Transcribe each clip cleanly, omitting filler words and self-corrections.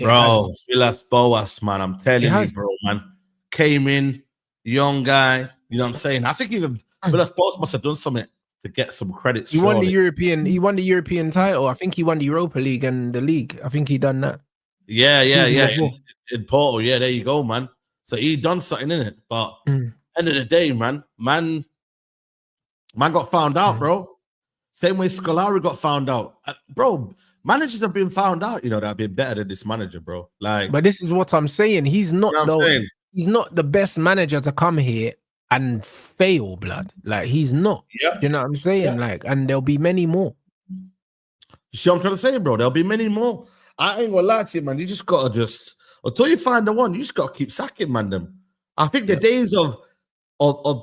Bro, Villas Boas, man. I'm telling you, has. bro, man. Came in, young guy. You know what I'm saying? I think even Villas Boas must have done something to get some credits. He won the surely. European. He won the European title. I think he won the Europa League and the league. I think he done that. Yeah. Before. In Porto, yeah, there you go, man. So he done something in it. But end of the day, man got found out, bro. Same way Scolari got found out. Bro, managers have been found out, that have been better than this manager, bro. Like, but this is what I'm saying. He's not he's not the best manager to come here and fail, blood. Like, he's not. Yeah. You know what I'm saying? Yeah. Like, and there'll be many more. You see what I'm trying to say, bro? There'll be many more. I ain't gonna lie to you, man. You just gotta until you find the one, you just gotta keep sacking, man. Them. I think the days of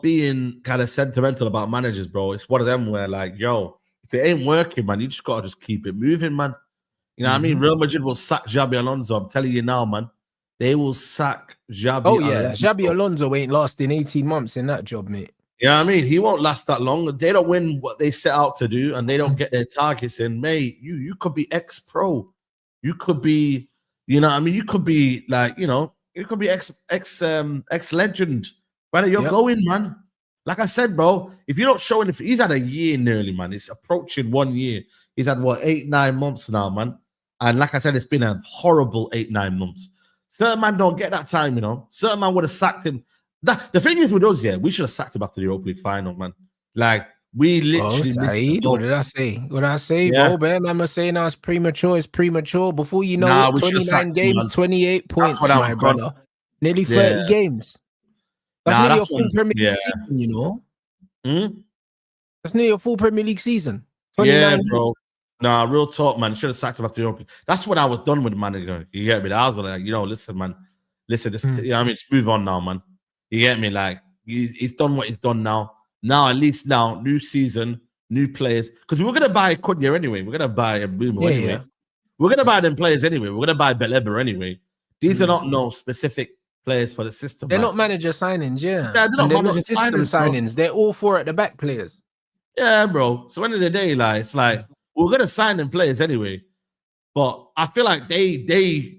being kind of sentimental about managers, bro, it's one of them where, like, yo, if it ain't working, man, you just gotta just keep it moving, man. You know what I mean? Real Madrid will sack Xabi Alonso. I'm telling you now, man. They will sack Xabi. Oh yeah, Xabi Alonso ain't lasting 18 months in that job, mate. You know what I mean? He won't last that long. They don't win what they set out to do, and they don't get their targets in. Mate, you could be ex-pro. You could be, you know what I mean? You could be like, you could be ex-legend. Brother, you're going, man. Like I said, bro, if you don't show anything, he's had a year nearly, man. It's approaching 1 year. He's had, 8-9 months now, man. And like I said, it's been a horrible 8-9 months. Certain man don't get that time, Certain man would have sacked him. The thing is with us, we should have sacked him after the Europa League final, man. Like, we literally missed. What did I say? What did I say, bro? Man, I'm saying I was premature. It's premature. Before you know it, 29 games, 28 points, my brother. Nearly 30 games. That's nearly a full Premier League season, That's nearly a full Premier League season. 29 bro. Nah, real talk, man. Should have sacked him after the European. That's when I was done with the manager. You get me? I was like, listen, man. Listen, just just move on now, man. You get me? Like, he's done what he's done now. Now, at least now, new season, new players. Because we were gonna buy Cunha anyway. We're gonna buy a Boomer anyway. Yeah. We're gonna buy them players anyway. We're gonna buy Beleba anyway. These are not no specific players for the system. They're not manager signings, they're not manager system signings. They're all four at the back players. Yeah, bro. So end of the day, like, it's like we're gonna sign them players anyway. But I feel like they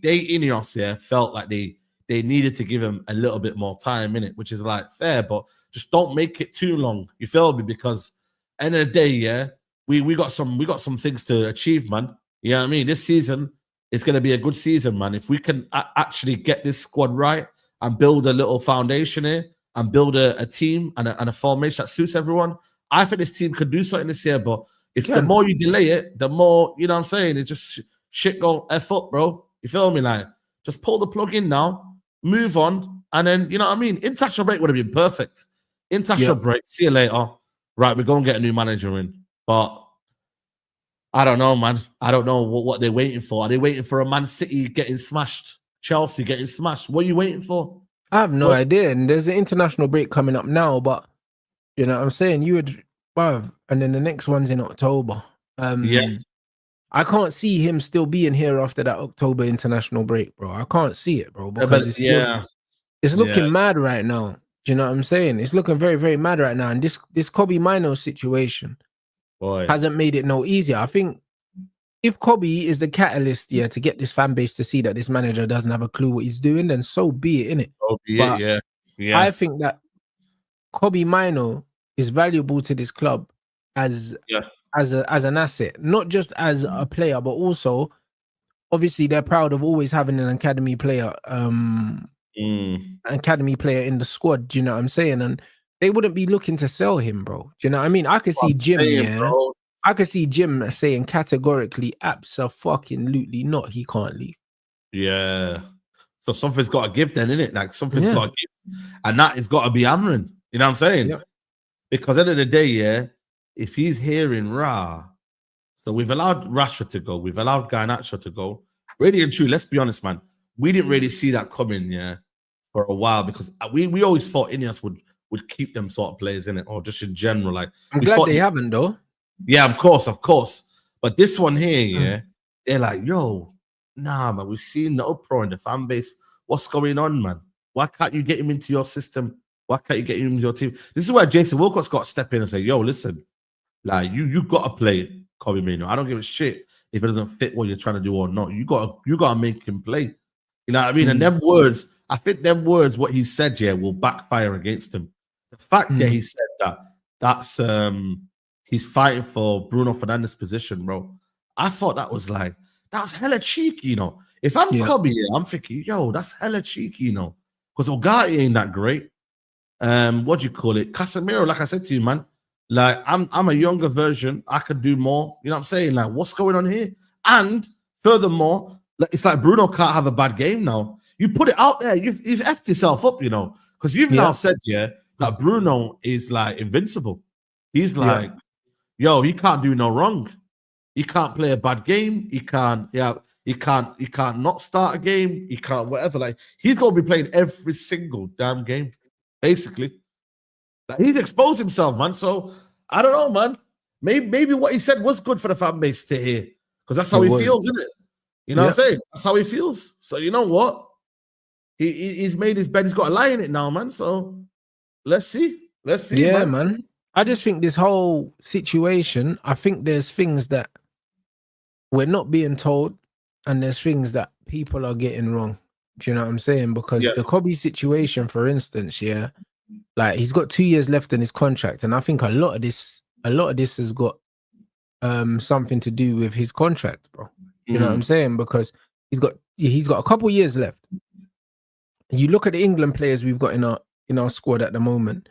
Ineos felt like they needed to give him a little bit more time in it, which is like fair, but just don't make it too long. You feel me? Because end of the day, we got some things to achieve, man. You know what I mean? This season it's gonna be a good season, man. If we can actually get this squad right and build a little foundation here and build a team and a formation that suits everyone, I think this team could do something this year. But if the more you delay it, the more, you know what I'm saying, it just shit go F up, bro. You feel me? Like, just pull the plug in now, move on, and then, you know what I mean? International break would have been perfect. International break, see you later. Right, we're going to get a new manager in. But I don't know, man. I don't know what they're waiting for. Are they waiting for a Man City getting smashed? Chelsea getting smashed? What are you waiting for? I have no idea. And there's an international break coming up now, but you know what I'm saying? You would, and then the next one's in October. I can't see him still being here after that October international break, bro. I can't see it, bro. Because it's looking mad right now. Do you know what I'm saying? It's looking very, very mad right now. And this Kobe Mino situation hasn't made it no easier. I think if Kobe is the catalyst, to get this fan base to see that this manager doesn't have a clue what he's doing, then so be it, innit? So be it, yeah. I think that Kobe Mino is valuable to this club as an asset, not just as a player, but also obviously they're proud of always having an academy player in the squad. Do you know what I'm saying? And they wouldn't be looking to sell him, bro. Do you know what I mean? I could see Jim, I could see Jim saying categorically, absolutely not, he can't leave. Yeah. So something's got to give then, innit? Like, something's got to give. And that has got to be Amrin. You know what I'm saying? Yeah. Because at the end of the day, if he's hearing so we've allowed Rashford to go, we've allowed Garnacho to go. Really and true, let's be honest, man. We didn't really see that coming, for a while, because we always thought Ineos would keep them sort of players in it, or just in general. Like, I'm glad they haven't, though. Yeah, of course. But this one here, they're like, yo, nah, man, we've seen the uproar in the fan base. What's going on, man? Why can't you get him into your system? Why can't you get him into your team? This is where Jason Wilcott's got to step in and say, yo, listen, like, you got to play Kobe Mino. I don't give a shit if it doesn't fit what you're trying to do or not. You gotta make him play. You know what I mean? And them words, I think them words, what he said, will backfire against him. The fact that he said that's he's fighting for Bruno Fernandes' position, bro. I thought that was hella cheeky, you know. If I'm Kobe, I'm thinking, yo, that's hella cheeky, you know, because Ugarte ain't that great. What do you call it? Casemiro, like I said to you, man. Like I'm a younger version. I could do more. You know what I'm saying? Like, what's going on here? And furthermore, it's like Bruno can't have a bad game now. You put it out there, you've effed yourself up, you know, because you've now said that Bruno is like invincible. He's like, yo, he can't do no wrong. He can't play a bad game. He can't not start a game. He can't whatever. Like, he's gonna be playing every single damn game, basically. Like, he's exposed himself, man. So I don't know, man. Maybe what he said was good for the fan base to hear, because that's how he feels, isn't it? You know what I'm saying? That's how he feels. So you know what? He's made his bed. He's got a lie in it now, man. So let's see. Yeah, man. I just think this whole situation, I think there's things that we're not being told, and there's things that people are getting wrong. Do you know what I'm saying? Because the Kobe situation, for instance, like, he's got 2 years left in his contract, and I think a lot of this has got something to do with his contract, bro. You know what I'm saying? Because he's got a couple years left. You look at the England players we've got in our squad at the moment.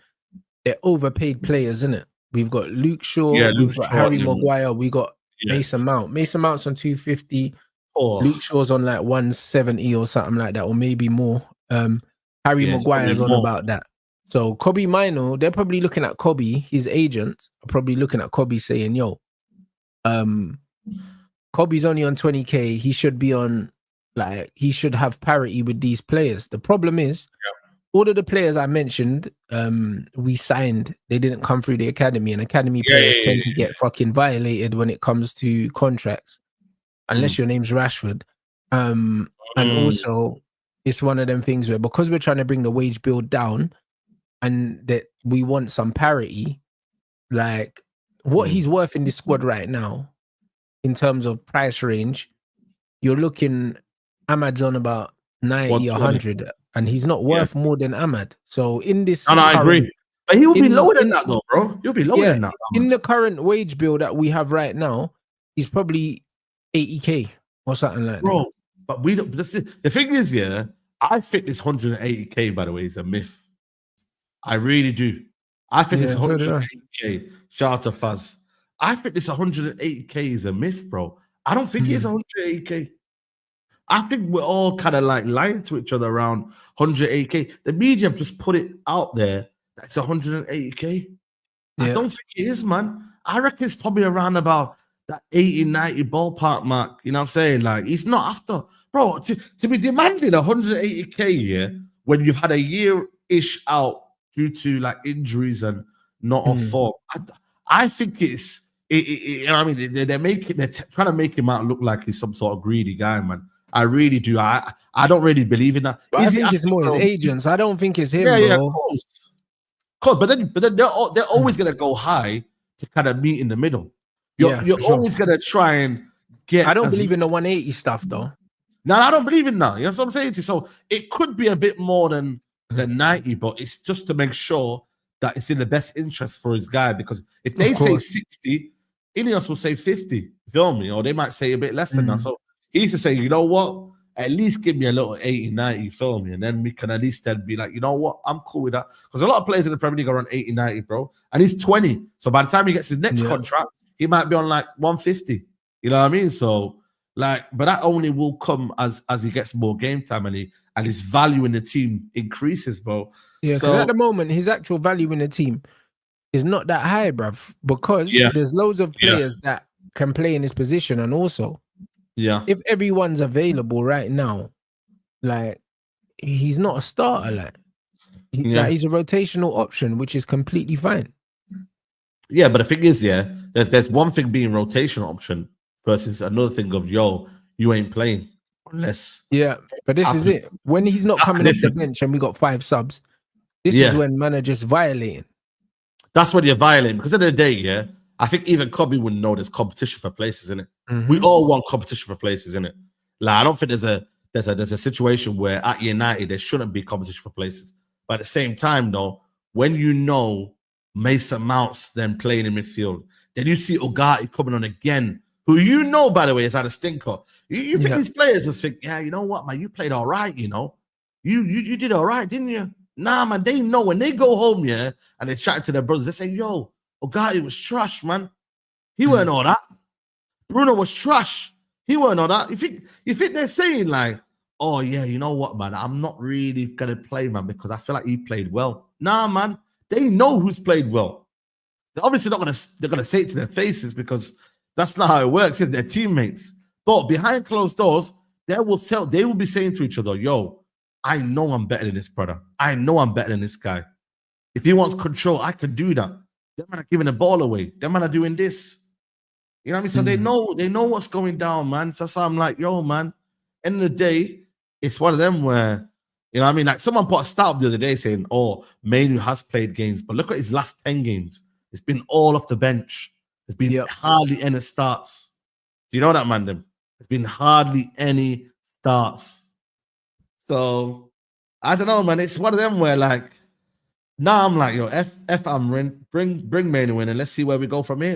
They're overpaid players, isn't it? We've got Luke Shaw, we've got Harry Maguire, we got Mason Mount. Mason Mount's on 250. Luke Shaw's on like 170 or something like that, or maybe more. Harry Maguire's on about that. So Kobe Mino, they're probably looking at Kobe, his agents are probably looking at Kobe saying, yo, Kobe's only on 20K. He should be on, like, he should have parity with these players. The problem is, all of the players I mentioned, we signed, they didn't come through the academy, and academy players tend to get fucking violated when it comes to contracts, unless your name's Rashford. And also, it's one of them things where, because we're trying to bring the wage bill down and that we want some parity, like, what he's worth in this squad right now, in terms of price range, you're looking, Ahmad's on about 90, 100, and he's not worth more than Ahmad. So in this, I agree, but he will be lower than that, though, bro. He'll be lower than that. In the current wage bill that we have right now, he's probably 80K or something like that. But we don't. The thing is, I think this 180K, by the way, is a myth. I really do. I think this 180K. Shout out to Faz. I think this 180K is a myth, bro. I don't think it's 180K. I think we're all kind of like lying to each other around 180K. The media have just put it out there that it's 180K. I don't think it is, man. I reckon it's probably around about that 80, 90 ballpark mark. You know what I'm saying? Like, he's not after, bro, to be demanding 180K when you've had a year-ish out due to like injuries and not on form. I think it's, I mean, they're trying to make him out look like he's some sort of greedy guy, man. I really do. I don't really believe in that. But I think it's more his agents. I don't think it's him, bro. Yeah, of course. But then they're always gonna go high to kind of meet in the middle. You're always gonna try and get. I don't believe in the 180 stuff, though. No, I don't believe in that. You know what I'm saying to you? So it could be a bit more than 90, but it's just to make sure that it's in the best interest for his guy. Because if they say 60, Ineos will say 50. You feel me? Or they might say a bit less than that. So he needs to say, you know what? At least give me a little 80, 90, you feel me? And then we can at least then be like, you know what? I'm cool with that. Because a lot of players in the Premier League are on 80, 90, bro. And he's 20. So by the time he gets his next contract, he might be on like 150. You know what I mean? So, like, but that only will come as he gets more game time and his value in the team increases, bro. Yeah, because at the moment, his actual value in the team is not that high, bruv. Because there's loads of players that can play in his position. And also, if everyone's available right now, like, he's not a starter, like he's a rotational option, which is completely fine. Yeah, but the thing is, there's one thing being rotational option versus another thing of, yo, you ain't playing unless. Yeah, but this is it. When he's not coming off the bench and we got 5 subs, this is when managers violating. That's when you're violating, because at the end of the day, I think even Kobe would know there's competition for places, in it. Mhm. We all want competition for places, in it. Like I don't think there's a situation where at United there shouldn't be competition for places. But at the same time, though, when you know Mason Mount's then playing in midfield, then you see Ugarte coming on again, who you know, by the way, has had a stinker. You think these players just think, yeah, you know what, man, you played all right, you know. You did all right, didn't you? Nah, man, they know when they go home, yeah, and they chat to their brothers, they say, yo, Ugarte was trash, man. He weren't all that. Bruno was trash. He weren't all that. You think they're saying like, oh yeah, you know what, man? I'm not really gonna play, man, because I feel like he played well. Nah, man, they know who's played well. They're obviously not gonna say it to their faces because that's not how it works. If they're teammates, but behind closed doors, they will be saying to each other, yo, I know I'm better than this brother. I know I'm better than this guy. If he wants control, I can do that. Them man are giving the ball away. Them man are doing this. You know what I mean? So they know what's going down, man. So I'm like, yo, man, end of the day, it's one of them where, you know what I mean? Like someone put a stat up the other day saying, oh, Manu has played games, but look at his last 10 games. It's been all off the bench. There's been hardly any starts. Do you know that, man? There's been hardly any starts. So I don't know, man. It's one of them where like, now I'm like, yo, F I'm bring Manu in and let's see where we go from here.